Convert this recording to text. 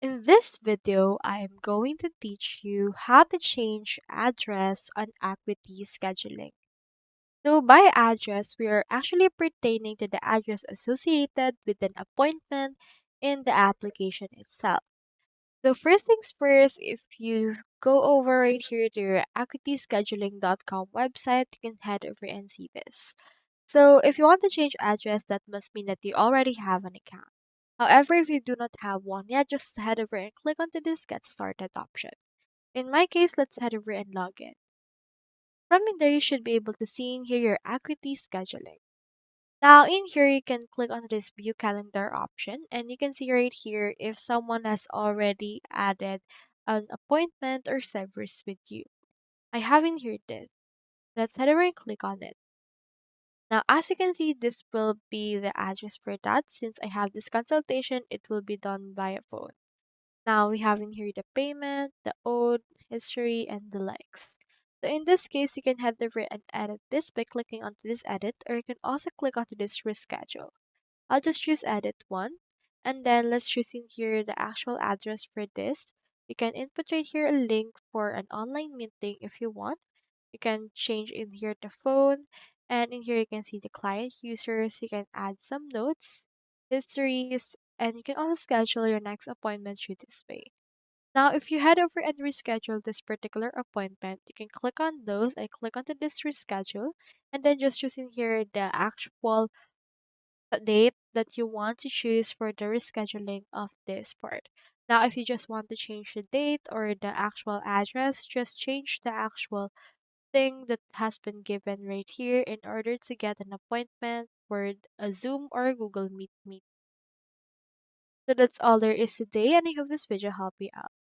In this video, I am going to teach you how to change address on Acuity Scheduling. So by address, we are actually pertaining to the address associated with an appointment in the application itself. So first things first, if you go over right here to your acuityscheduling.com website, you can head over and see this. So if you want to change address, that must mean that you already have an account. However, if you do not have one yet, just head over and click onto this Get Started option. In my case, let's head over and log in. From in there, you should be able to see in here your Acuity Scheduling. Now, in here, you can click on this View Calendar option, and you can see right here if someone has already added an appointment or service with you. I have in here this. Let's head over and click on it. Now, as you can see, this will be the address for that. Since I have this consultation, it will be done via phone. Now we have in here the payment, the owed, history, and the likes. So in this case, you can head over and edit this by clicking onto this edit, or you can also click onto this reschedule. I'll just choose edit one, and then let's choose in here the actual address for this. You can input right here a link for an online meeting if you want. You can change in here the phone, and in here you can see the client users. You can add some notes, histories, and you can also schedule your next appointment through this way. Now, if you head over and reschedule this particular appointment, you can click on those and click onto this reschedule, and then just choosing here the actual date that you want to choose for the rescheduling of this part. Now, if you just want to change the date or the actual address, just change the actual thing that has been given right here in order to get an appointment for a Zoom or a Google Meet meet. So that's all there is today, and I hope this video helped you out.